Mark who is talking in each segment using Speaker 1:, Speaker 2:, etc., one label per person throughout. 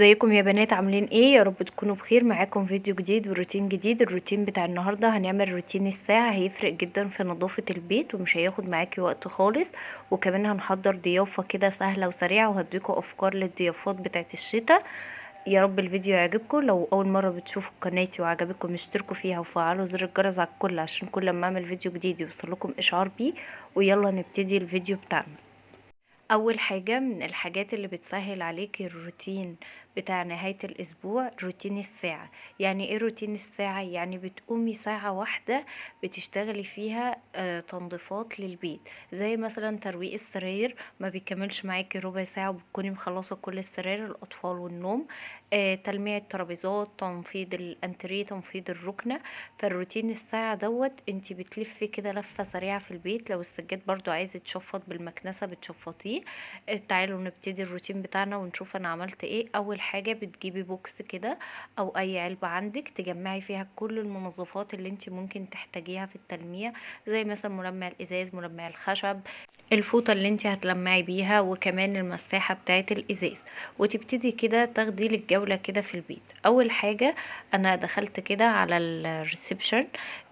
Speaker 1: ازيكم يا بنات؟ عاملين ايه؟ يا رب تكونوا بخير. معاكم فيديو جديد وروتين جديد. الروتين بتاع النهارده هنعمل روتين الساعة، هيفرق جدا في نظافة البيت ومش هياخد معاكي وقت خالص. وكمان هنحضر ضيافة كده سهلة وسريعة، وهديكوا افكار للضيافات بتاعت الشتاء. يا رب الفيديو يعجبكم. لو اول مرة بتشوفوا قناتي وعجبكم اشتركوا فيها وفعلوا زر الجرس على الكل عشان كل ما اعمل فيديو جديد يوصلكم اشعار بيه. ويلا نبتدي الفيديو بتاعنا. اول حاجة من الحاجات اللي بتسهل عليكي الروتين بتاع نهاية الاسبوع روتين الساعة. يعني ايه روتين الساعة؟ يعني بتقومي ساعة واحدة بتشتغلي فيها تنظيفات للبيت، زي مثلا ترويق السراير. ما بيكملش معاكي ربع ساعة وبتكوني مخلصة كل السراير الاطفال والنوم. تلميع الترابيزات، تنفيض الانتريه، تنفيض الركنة. فالروتين الساعة دوت انتي بتلفي كده لفة سريعة في البيت. لو السجاد برضو عايزة تشفط بالمكنسة بتشفطيه. تعالوا نبتدي الروتين بتاعنا ونشوف انا عملت ايه. اول حاجة بتجيبي بوكس كده او اي علبة عندك تجمعي فيها كل المنظفات اللي انت ممكن تحتاجيها في التلميع، زي مثلا ملمع الازاز، ملمع الخشب، الفوطة اللي انت هتلمعي بيها، وكمان المساحة بتاعت الازاز. وتبتدي كده تاخدي لك جولة كده في البيت. اول حاجة انا دخلت كده على الريسبشن،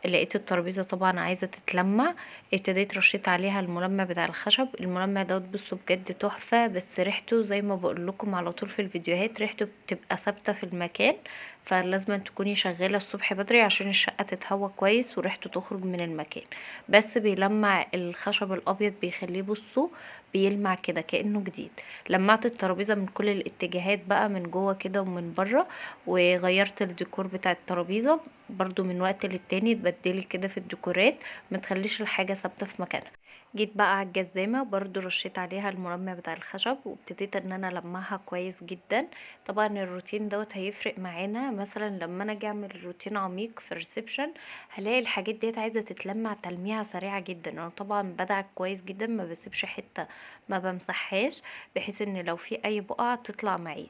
Speaker 1: لقيت الترابيزة طبعا عايزة تتلمع. ابتديت رشيت عليها الملمع بتاع الخشب. الملمع دوت بصوا بجد تحفة، بس ريحته زي ما بقول لكم على طول في الفيديوهات ريحته بتبقى ثابتة في المكان. فلازم تكوني شغالة الصبح بدري عشان الشقة تتهوى كويس وريحته تخرج من المكان. بس بيلمع الخشب الابيض، بيخليه بصوا بيلمع كده كأنه جديد. لمعت الترابيزة من كل الاتجاهات بقى، من جوه كده ومن بره. وغيرت الديكور بتاع الترابيزة برضو من وقت للتاني، تبدلي كده في الديكورات، ما تخليش الحاجة ثابتة في مكانها. جيت بقى على الجزامة برضو رشيت عليها الملمع بتاع الخشب، وابتديت ان انا المعها كويس جدا. طبعا الروتين دوت هيفرق معانا مثلا لما انا اجي اعمل روتين عميق في الريسبشن، هلاقي الحاجات ديت عايزة تتلمع تلميعة سريعة جدا. انا طبعا بدعك كويس جدا، ما بسيبش حتة ما بمسحهاش، بحيث ان لو في اي بقعة تطلع معي.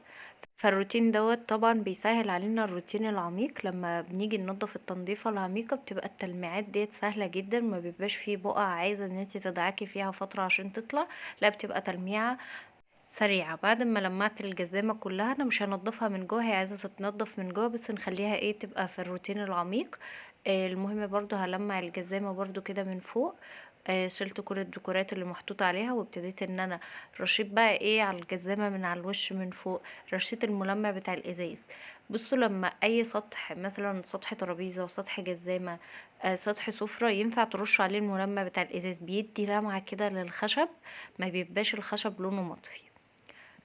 Speaker 1: فالروتين دوت طبعا بيسهل علينا الروتين العميق. لما بنيجي ننضف التنظيفة العميقة بتبقى التلميعات ديت سهلة جدا، ما بيبقاش فيه بقع عايزة ان انت تدعكي فيها فترة عشان تطلع. لا، بتبقى تلميعة سريعة. بعد ما لمعت الجزامة كلها، انا مش هنضفها من جوه، هي عايزة تتنضف من جوه بس نخليها ايه تبقى في الروتين العميق. المهم برضو هلمع الجزامة برضو كده من فوق. شلت كل الديكورات اللي محطوطة عليها، وابتديت ان انا رشيت بقى ايه على الجزامة من على الوش من فوق. رشيت الملمع بتاع الازاز. بصوا لما اي سطح مثلا سطح ترابيزة وسطح جزامة سطح سفرة ينفع ترش عليه الملمع بتاع الازاز، بيدي لمعة كده للخشب، ما بيبقاش الخشب لونه مطفي.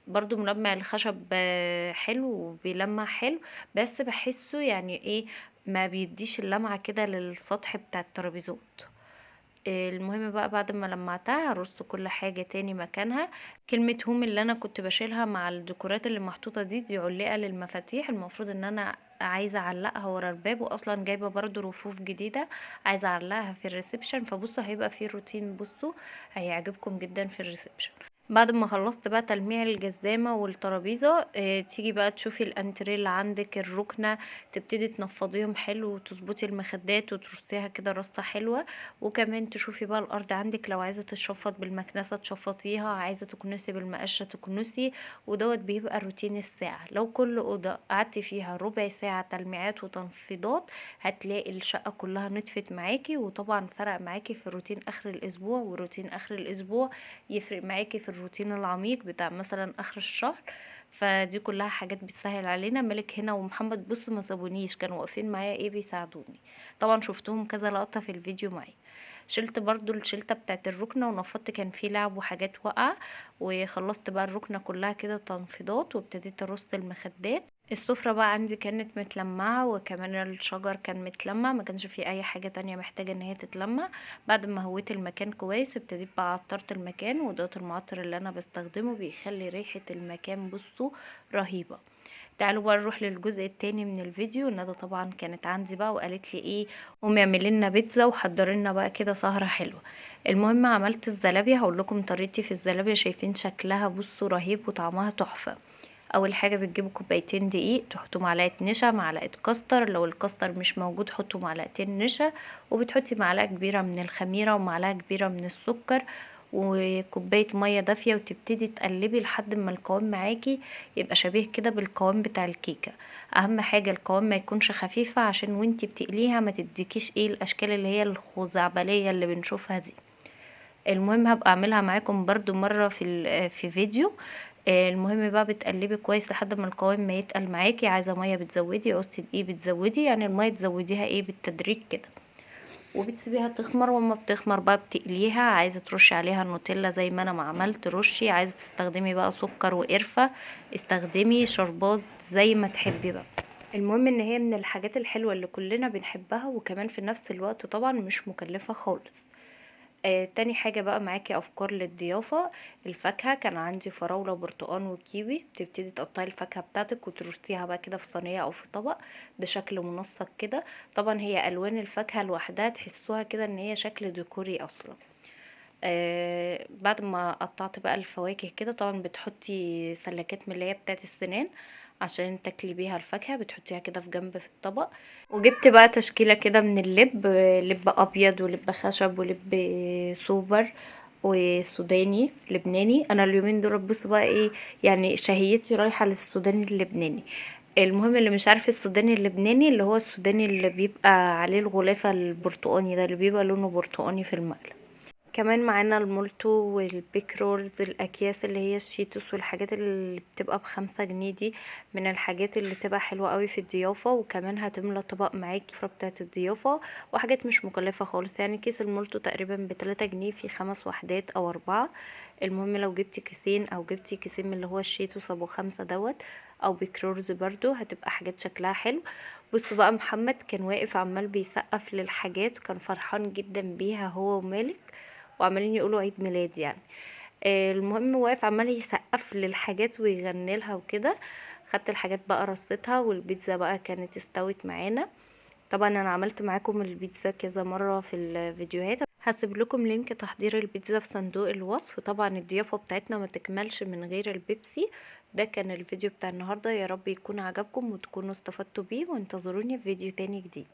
Speaker 1: برضو ملمع الخشب حلو وبيلمع حلو، بس بحسه يعني ايه ما بيديش اللمعة كده للسطح بتاع الترابيزات. المهم بقى بعد ما لمعتها هرص كل حاجة تاني مكانها. كلمة هوم اللي انا كنت بشيلها مع الديكورات اللي محطوطة دي علقة للمفاتيح. المفروض ان انا عايزة اعلقها ورا الباب، واصلا جايبة برضو رفوف جديدة عايزة اعلقها في الريسبشن. فبصوا هيبقى فيه روتين، بصوا هيعجبكم جدا في الريسبشن. بعد ما خلصت بقى تلميع الجزامة والترابيزة، تيجي بقى تشوفي الانتريه اللي عندك، الركنة، تبتدي تنفضيهم حلو وتظبطي المخدات وترصيها كده رصة حلوة. وكمان تشوفي بقى الارض عندك، لو عايزة تشفط بالمكنسة تشفطيها، عايزة تكنسي بالمقشة تكنسي. ودوت بيبقى روتين الساعة. لو كل اوضة قعدتي فيها ربع ساعة تلميعات وتنفيضات، هتلاقي الشقة كلها نطفت معاكي. وطبعا فرق معاكي في روتين اخر الاسبوع. وروتين اخر الاسبوع يفرق معاكي في الروتين العميق بتاع مثلا اخر الشهر. فدي كلها حاجات بتسهل علينا. ملك هنا ومحمد بصوا ما سابونيش، كانوا واقفين معايا ايه بيساعدوني. طبعا شفتهم كذا لقطة في الفيديو معايا. شلت برضو الشلتة بتاعت الركنة ونفضت، كان في لعب وحاجات واقعة. وخلصت بقى الركنة كلها كده تنفيضات، وابتديت ارص المخدات. السفرة بقى عندي كانت متلمعة، وكمان الشجر كان متلمع، ما كانش فيه اي حاجة تانية محتاجة ان هي تتلمع. بعد ما هويت المكان كويس ابتديت بقى عطرت المكان، ودوت المعطر اللي انا بستخدمه بيخلي ريحة المكان بصوا رهيبة. تعالوا بقى نروح للجزء التاني من الفيديو. ندى طبعا كانت عندي بقى وقالت لي ايه قومي اعملي لنا بيتزا وحضري لنا بقى كده سهرة حلوة. المهم عملت الزلابية، هقول لكم طريقتي في الزلابية. شايفين شكلها بصوا رهيب وطعمها تحفة. اول حاجه بتجيبوا كوبايتين دقيق، تحطوا معلقه نشا، معلقه كاستر، لو الكاستر مش موجود حطوا معلقتين نشا. وبتحطي معلقه كبيره من الخميره ومعلقه كبيره من السكر. وكوباية مية دافية، وتبتدي تقلبي لحد ما القوام معاكي يبقى شبيه كده بالقوام بتاع الكيكة. اهم حاجة القوام ما يكونش خفيفة عشان وانتي بتقليها ما تديكيش الاشكال اللي هي الخزعبلية اللي بنشوفها دي. المهم هبقى اعملها معاكم برضو مرة في فيديو. المهم بقى بتقلبي كويس لحد ما القوام ما يتقل معاكي. عايزة مية بتزودي، عوزتي دقيق بتزودي، يعني المية تزوديها بالتدريج كده، وبتسيبيها تخمر. وما بتخمر بقى بتقليها. عايزة ترشي عليها النوتيلا زي ما انا ما عملت رشي، عايزة تستخدمي بقى سكر وقرفة استخدمي، شربات زي ما تحبي بقى. المهم ان هي من الحاجات الحلوة اللي كلنا بنحبها، وكمان في نفس الوقت طبعا مش مكلفة خالص. تاني حاجة بقى معاكي افكار للضيافة. الفاكهة كان عندي فراولة وبرتقان وكيوي. تبتدي تقطعي الفاكهة بتاعتك وترصيها بقى كده في صينية او في طبق بشكل منسق كده. طبعا هي الوان الفاكهة لوحدها تحسوها كده ان هي شكل ديكوري اصلا. بعد ما قطعت بقى الفواكه كده، طبعا بتحطي سلكات من اللي هي بتاعت السنان عشان تاكلي بيها الفاكهه، بتحطيها كده في جنب في الطبق. وجبت بقى تشكيله كده من اللب، لب ابيض ولب خشب ولب سوبر وسوداني لبناني. انا اليومين دول بصوا بقى يعني شهيتي رايحه للسوداني اللبناني. المهم اللي مش عارف السوداني اللبناني اللي هو السوداني اللي بيبقى عليه الغلافه البرتقاني ده، اللي بيبقى لونه برتقاني في المقلب. كمان معانا المولتو والبيك رولز، الاكياس اللي هي الشيتوس والحاجات اللي بتبقى ب5 جنيه دي، من الحاجات اللي تبقى حلوة قوي في الضيافة، وكمان هتملى طبق معاكي السفرة بتاعة الضيافة. وحاجات مش مكلفة خالص، يعني كيس المولتو تقريبا ب3 جنيه في 5 وحدات او 4. المهم لو جبتي كيسين او جبتي كيسين من اللي هو الشيتوس ابو 5 دوت، او بيكرورز برضو هتبقى حاجات شكلها حلو. بصوا بقى محمد كان واقف عمال بيسقف للحاجات، كان فرحان جدا بيها هو ومالك، وعمالين يقولوا عيد ميلاد يعني. المهم واقف عمال يسقف للحاجات ويغني لها وكده. خدت الحاجات بقى رصيتها، والبيتزا بقى كانت استوت معانا. طبعا انا عملت معاكم البيتزا كذا مرة في الفيديوهات، هسيب لكم لينك تحضير البيتزا في صندوق الوصف. طبعا الضيافة بتاعتنا ما تكملش من غير البيبسي. ده كان الفيديو بتاع النهاردة، يا رب يكون عجبكم وتكونوا استفدتوا بيه، وانتظروني في فيديو تاني جديد.